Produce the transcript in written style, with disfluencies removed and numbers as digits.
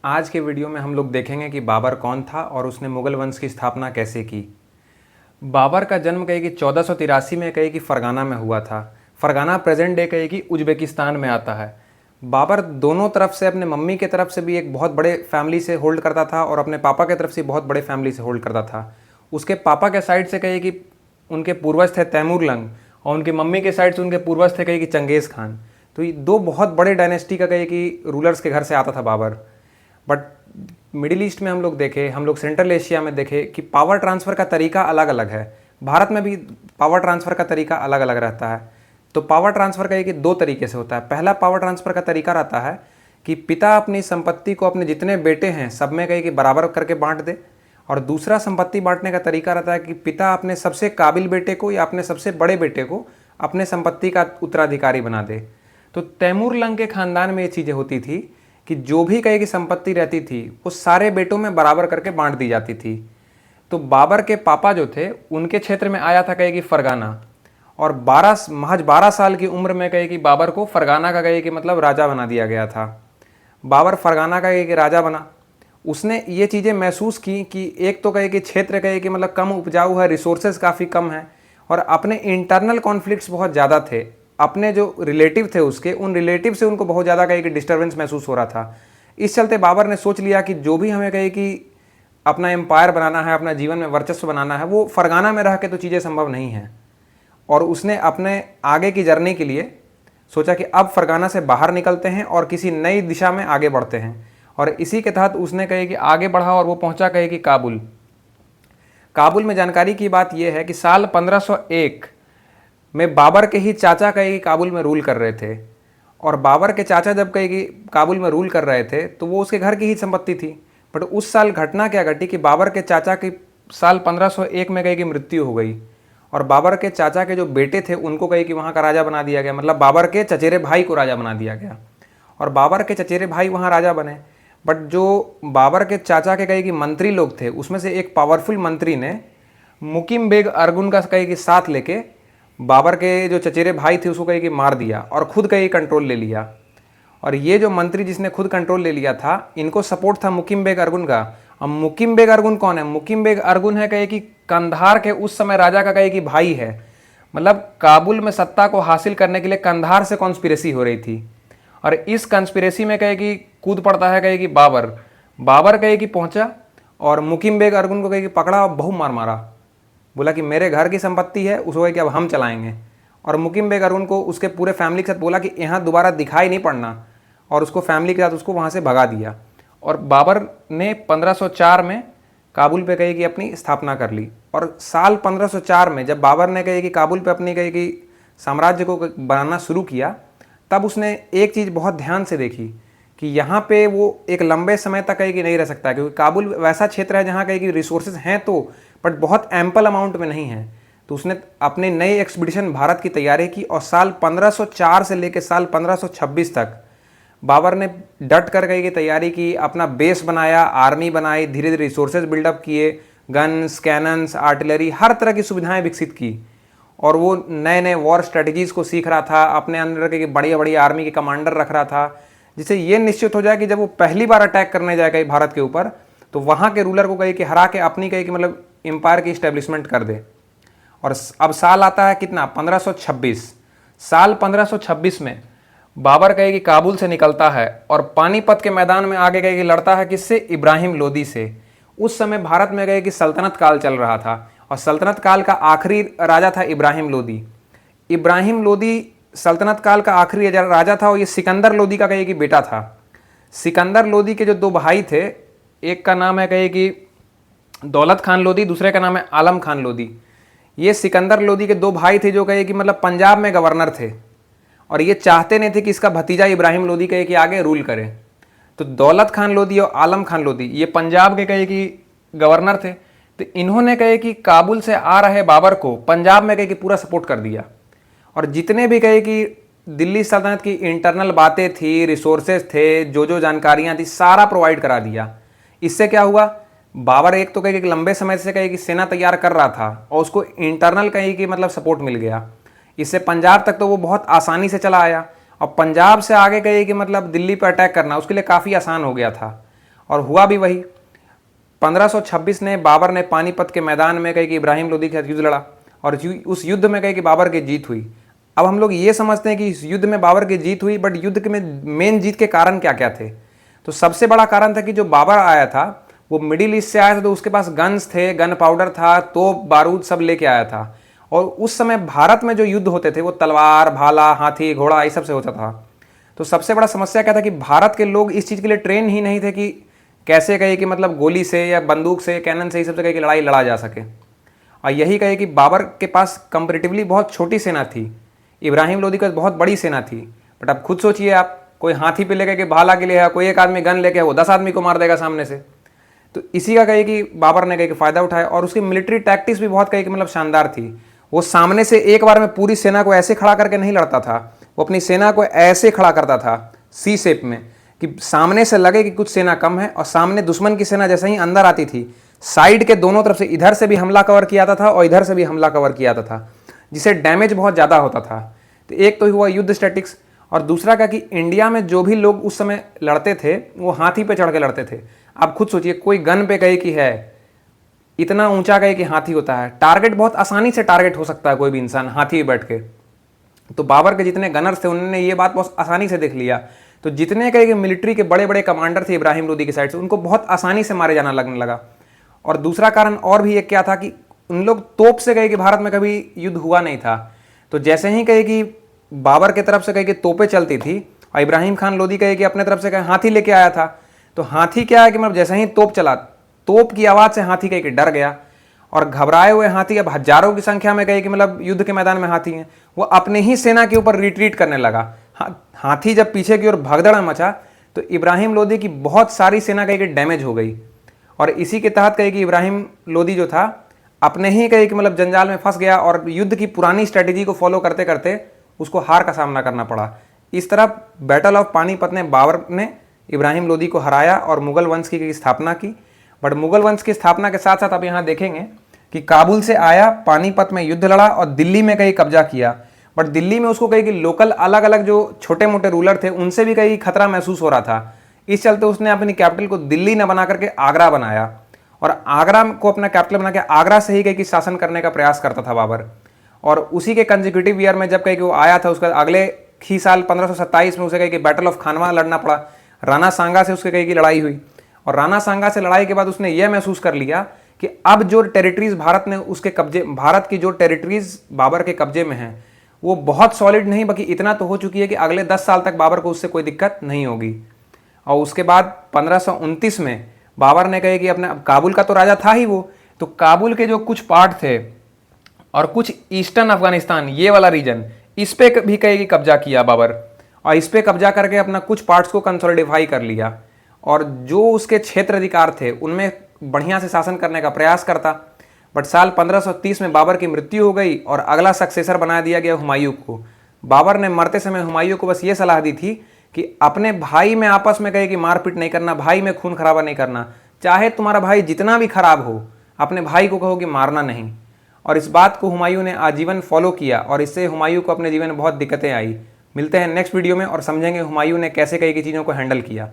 आज के वीडियो में हम लोग देखेंगे कि बाबर कौन था और उसने मुगल वंश की स्थापना कैसे की। बाबर का जन्म कहे कि 1483 में कहे कि फरगाना में हुआ था। फरगाना प्रेजेंट डे कहे कि उज्बेकिस्तान में आता है। बाबर दोनों तरफ से, अपने मम्मी के तरफ से भी एक बहुत बड़े फैमिली से होल्ड करता था और अपने पापा के तरफ से बहुत बड़े फैमिली से होल्ड करता था। उसके पापा के साइड से कहे कि उनके पूर्वज थे तैमूर लंग और उनकी मम्मी के साइड से उनके पूर्वज थे कहे कि चंगेज़ खान। तो ये दो बहुत बड़े डायनेस्टी का कहे कि रूलर्स के घर से आता था बाबर। बट मिडिल ईस्ट में हम लोग देखें, हम लोग सेंट्रल एशिया में देखें कि पावर ट्रांसफ़र का तरीका अलग अलग है। भारत में भी पावर ट्रांसफ़र का तरीका अलग अलग रहता है। तो पावर ट्रांसफ़र का ये कि दो तरीके से होता है। पहला पावर ट्रांसफ़र का तरीका रहता है कि पिता अपनी संपत्ति को अपने जितने बेटे हैं सब में कहे कि बराबर करके बांट दे, और दूसरा संपत्ति बांटने का तरीका रहता है कि पिता अपने सबसे काबिल बेटे को या अपने सबसे बड़े बेटे को अपने संपत्ति का उत्तराधिकारी बना दे। तो तैमूर लंग के ख़ानदान में ये चीज़ें होती थी कि जो भी कहे की संपत्ति रहती थी वो सारे बेटों में बराबर करके बांट दी जाती थी। तो बाबर के पापा जो थे उनके क्षेत्र में आया था कहे कि फरगाना, और महज 12 साल की उम्र में कहे कि बाबर को फरगाना का कहे कि मतलब राजा बना दिया गया था। बाबर फरगाना का कहे कि राजा बना। उसने ये चीज़ें महसूस की कि एक तो कहे कि क्षेत्र कहे कि मतलब कम उपजाऊ है, रिसोर्सेज काफ़ी कम है, और अपने इंटरनल कॉन्फ्लिक्ट्स बहुत ज़्यादा थे। अपने जो रिलेटिव थे उसके, उन रिलेटिव से उनको बहुत ज़्यादा कहे कि डिस्टर्बेंस महसूस हो रहा था। इस चलते बाबर ने सोच लिया कि जो भी हमें कहे कि अपना एम्पायर बनाना है, अपना जीवन में वर्चस्व बनाना है, वो फरगाना में रह के तो चीज़ें संभव नहीं हैं। और उसने अपने आगे की जर्नी के लिए सोचा कि अब फरगाना से बाहर निकलते हैं और किसी नई दिशा में आगे बढ़ते हैं। और इसी के तहत उसने कहे कि आगे बढ़ा और वो पहुंचा कहे कि काबुल। काबुल में जानकारी की बात यह है कि साल 1501 में बाबर के ही चाचा कहे कि काबुल में रूल कर रहे थे। और बाबर के चाचा जब कहे कि काबुल में रूल कर रहे थे तो वो उसके घर की ही संपत्ति थी। बट उस साल घटना क्या घटी कि बाबर के चाचा की साल 1501 में कहे कि मृत्यु हो गई, और बाबर के चाचा के जो बेटे थे उनको कहे कि वहाँ का राजा बना दिया गया। मतलब बाबर के चचेरे भाई को राजा बना दिया गया, और बाबर के चचेरे भाई वहाँ राजा बने। बट जो बाबर के चाचा के कहे कि मंत्री लोग थे उसमें से एक पावरफुल मंत्री ने मुकिम बेग अर्गुन का कहे कि साथ लेके बाबर के जो चचेरे भाई थे उसको कहे कि मार दिया और खुद कहे कंट्रोल ले लिया। और ये जो मंत्री जिसने खुद कंट्रोल ले लिया था, इनको सपोर्ट था मुकिम बेग अर्गुन का। अब मुकिम बेग अर्गुन कौन है? मुकिम बेग अर्गुन है कहे कि कंधार के उस समय राजा का कहे कि भाई है। मतलब काबुल में सत्ता को हासिल करने के लिए कंधार से कॉन्स्पिरेसी हो रही थी, और इस कॉन्स्पिरेसी में कहे कि कूद पड़ता है कहे कि बाबर कहे कि पहुंचा और मुकिम बेग अर्गुन को कहे कि पकड़ा और बहु मार मारा। बोला कि मेरे घर की संपत्ति है, उसको कहे कि अब हम चलाएंगे। और मुकिम बेग अर्गुन को उसके पूरे फैमिली के साथ बोला कि यहाँ दोबारा दिखाई नहीं पड़ना, और उसको फैमिली के साथ उसको वहाँ से भगा दिया। और बाबर ने 1504 में काबुल पे कहे कि अपनी स्थापना कर ली। और साल 1504 में जब बाबर ने कहे कि काबुल पे अपनी कहे कि साम्राज्य को बनाना शुरू किया, तब उसने एक चीज़ बहुत ध्यान से देखी कि यहाँ पे वो एक लंबे समय तक कहे कि नहीं रह सकता, क्योंकि काबुल वैसा क्षेत्र है जहाँ कहे कि रिसोर्सेज हैं तो, बट बहुत एम्पल अमाउंट में नहीं है। तो उसने अपने नए एक्सपीडिशन भारत की तैयारी की, और साल 1504 से लेकर साल 1526 तक बाबर ने डट कर कहे कि तैयारी की, अपना बेस बनाया, आर्मी बनाई, धीरे धीरे रिसोर्सेज बिल्डअप किए, गन्स, कैनन्स, आर्टिलरी, हर तरह की सुविधाएं विकसित की। और वो नए नए वॉर स्ट्रेटजीज़ को सीख रहा था, अपने अंदर के बड़ी बड़ी आर्मी के कमांडर रख रहा था, जिससे ये निश्चित हो जाए कि जब वो पहली बार अटैक करने जाएगा भारत के ऊपर तो वहाँ के रूलर को कहे कि हरा के अपनी कहे कि मतलब एम्पायर की इस्टेब्लिशमेंट कर दे। और अब साल आता है कितना? 1526। साल 1526 में बाबर कहे कि काबुल से निकलता है और पानीपत के मैदान में आगे कहे कि लड़ता है किससे? इब्राहिम लोदी से। उस समय भारत में कहे कि सल्तनत काल चल रहा था, और सल्तनत काल का आखिरी राजा था इब्राहिम लोदी। इब्राहिम लोदी सल्तनत काल का आखिरी राजा था, और ये सिकंदर लोदी का कहे कि बेटा था। सिकंदर लोदी के जो दो भाई थे, एक का नाम है कहे कि दौलत खान लोदी, दूसरे का नाम है आलम खान लोदी। ये सिकंदर लोदी के दो भाई थे जो कहे कि मतलब पंजाब में गवर्नर थे, और ये चाहते नहीं थे कि इसका भतीजा इब्राहिम लोदी कहे कि आगे रूल करे। तो दौलत खान लोदी और आलम खान लोदी ये पंजाब के कहे कि गवर्नर थे। तो इन्होंने कहे कि काबुल से आ रहे बाबर को पंजाब में कहे कि पूरा सपोर्ट कर दिया, और जितने भी कहे कि दिल्ली सल्तनत की इंटरनल बातें थी, रिसोर्सेज थे, जो जानकारियाँ थी, सारा प्रोवाइड करा दिया। इससे क्या हुआ? बाबर एक तो कहे कि लंबे समय से कहे कि सेना तैयार कर रहा था, और उसको इंटरनल कहे कि मतलब सपोर्ट मिल गया। इससे पंजाब तक तो वो बहुत आसानी से चला आया, और पंजाब से आगे कहे कि मतलब दिल्ली पर अटैक करना उसके लिए काफ़ी आसान हो गया था। और हुआ भी वही। 1526 ने बाबर ने पानीपत के मैदान में कही कि इब्राहिम लोदी के साथ युद्ध लड़ा और उस युद्ध में कही कि बाबर की जीत हुई। अब हम लोग ये समझते हैं कि इस युद्ध में बाबर की जीत हुई, बट युद्ध के में मेन जीत के कारण क्या क्या थे? तो सबसे बड़ा कारण था कि जो बाबर आया था वो मिडिल ईस्ट से आया था, तो उसके पास गन्स थे, गन पाउडर था, तोप बारूद सब लेके आया था। और उस समय भारत में जो युद्ध होते थे वो तलवार, भाला, हाथी, घोड़ा ये सब से होता था। तो सबसे बड़ा समस्या क्या था कि भारत के लोग इस चीज़ के लिए ट्रेन ही नहीं थे कि कैसे कहे कि मतलब गोली से या बंदूक से, कैनन से, ये सब से कहे कि लड़ाई लड़ा जा सके। और यही कहे कि बाबर के पास कंपेरेटिवली बहुत छोटी सेना थी, इब्राहिम लोदी का बहुत बड़ी सेना थी। बट अब खुद सोचिए आप, कोई हाथी पे लेकर के भाला के लिए है, कोई एक आदमी गन लेके है, वो 10 आदमी को मार देगा सामने से। तो इसी का कहे कि बाबर ने कहे कि फ़ायदा उठाया। और उसकी मिलिट्री टैक्टिक्स भी बहुत कहे कि मतलब शानदार थी। वो सामने से एक बार में पूरी सेना को ऐसे खड़ा करके नहीं लड़ता था, वो अपनी सेना को ऐसे खड़ा करता था सी शेप में कि सामने से लगे कि कुछ सेना कम है, और सामने दुश्मन की सेना जैसे ही अंदर आती थी साइड के दोनों तरफ से, इधर से भी हमला कवर किया जाता था और इधर से भी हमला कवर किया जाता था, जिससे डैमेज बहुत ज़्यादा होता था। तो एक तो हुआ युद्ध स्टैटिक्स, और दूसरा क्या कि इंडिया में जो भी लोग उस समय लड़ते थे वो हाथी पे चढ़ के लड़ते थे। आप खुद सोचिए, कोई गन पे कहे कि है, इतना ऊंचा कहे कि हाथी होता है, टारगेट बहुत आसानी से टारगेट हो सकता है कोई भी इंसान हाथी पे बैठ के। तो बाबर के जितने गनर्स थे उन्होंने ये बात बहुत आसानी से देख लिया। तो जितने कहे कि मिलिट्री के बड़े बड़े कमांडर थे इब्राहिम लोदी की साइड से, उनको बहुत आसानी से मारे जाना लगने लगा। और दूसरा कारण और भी एक क्या था कि उन लोग तोप से कहे कि भारत में कभी युद्ध हुआ नहीं था। तो जैसे ही कहे कि बाबर की तरफ से कहे कि तोपें चलती थी और इब्राहिम खान लोदी कहे कि अपने तरफ से कहे हाथी लेके आया था, तो हाथी क्या है कि मतलब जैसे ही तोप चला, तोप की आवाज़ से हाथी कहे कि डर गया, और घबराए हुए हाथी, अब हजारों की संख्या में कहे कि मतलब युद्ध के मैदान में हाथी हैं, वो अपने ही सेना के ऊपर रिट्रीट करने लगा। हाथी जब पीछे की ओर भगदड़ मचा तो इब्राहिम लोदी की बहुत सारी सेना कहे कि डैमेज हो गई। और इसी के तहत कहे कि इब्राहिम लोदी जो था अपने ही कहे कि मतलब जंजाल में फंस गया, और युद्ध की पुरानी स्ट्रेटेजी को फॉलो करते करते उसको हार का सामना करना पड़ा। इस तरह बैटल ऑफ पानीपत ने बाबर ने इब्राहिम लोदी को हराया और मुगल वंश की स्थापना की। बट मुगल वंश की स्थापना के साथ साथ आप यहाँ देखेंगे कि काबुल से आया, पानीपत में युद्ध लड़ा और दिल्ली में कहीं कब्जा किया। बट दिल्ली में उसको कहीं कि लोकल अलग अलग जो छोटे मोटे रूलर थे उनसे भी कहीं खतरा महसूस हो रहा था। इस चलते उसने अपनी कैपिटल को दिल्ली न बना करके आगरा बनाया, और आगरा को अपना कैपिटल बना के आगरा से ही कहीं कि शासन करने का प्रयास करता था बाबर। और उसी के कंजिक्यूटिव ईयर में जब कहीं कि वो आया था, उसका अगले ही साल 1527 में उसे कहीं कि बैटल ऑफ खानवा लड़ना पड़ा। राणा सांगा से उसके कहीं की लड़ाई हुई, और राणा सांगा से लड़ाई के बाद उसने यह महसूस कर लिया कि अब जो टेरिटरीज भारत ने उसके कब्जे, भारत की जो टेरिटरीज बाबर के कब्जे में हैं वो बहुत सॉलिड नहीं, बाकी इतना तो हो चुकी है कि अगले 10 साल तक बाबर को उससे कोई दिक्कत नहीं होगी। और उसके बाद 1529 में बाबर ने कहे कि अपने, काबुल का तो राजा था ही वो, तो काबुल के जो कुछ पार्ट थे और कुछ ईस्टर्न अफगानिस्तान, ये वाला रीजन, इस पे भी कहे कि कब्जा किया बाबर, और इस पे कब्जा करके अपना कुछ पार्ट्स को कंसोलिडिफाई कर लिया, और जो उसके क्षेत्र अधिकार थे उनमें बढ़िया से शासन करने का प्रयास करता। बट साल 1530 में बाबर की मृत्यु हो गई और अगला सक्सेसर बना दिया गया हुमायूं को। बाबर ने मरते समय हुमायूं को बस ये सलाह दी थी कि अपने भाई में आपस में कहे कि मारपीट नहीं करना, भाई में खून खराबा नहीं करना, चाहे तुम्हारा भाई जितना भी खराब हो अपने भाई को कहो कि मारना नहीं। और इस बात को हुमायूं ने आजीवन फॉलो किया, और इससे हुमायूं को अपने जीवन में बहुत दिक्कतें आई। मिलते हैं नेक्स्ट वीडियो में और समझेंगे हुमायूं ने कैसे कई चीज़ों को हैंडल किया।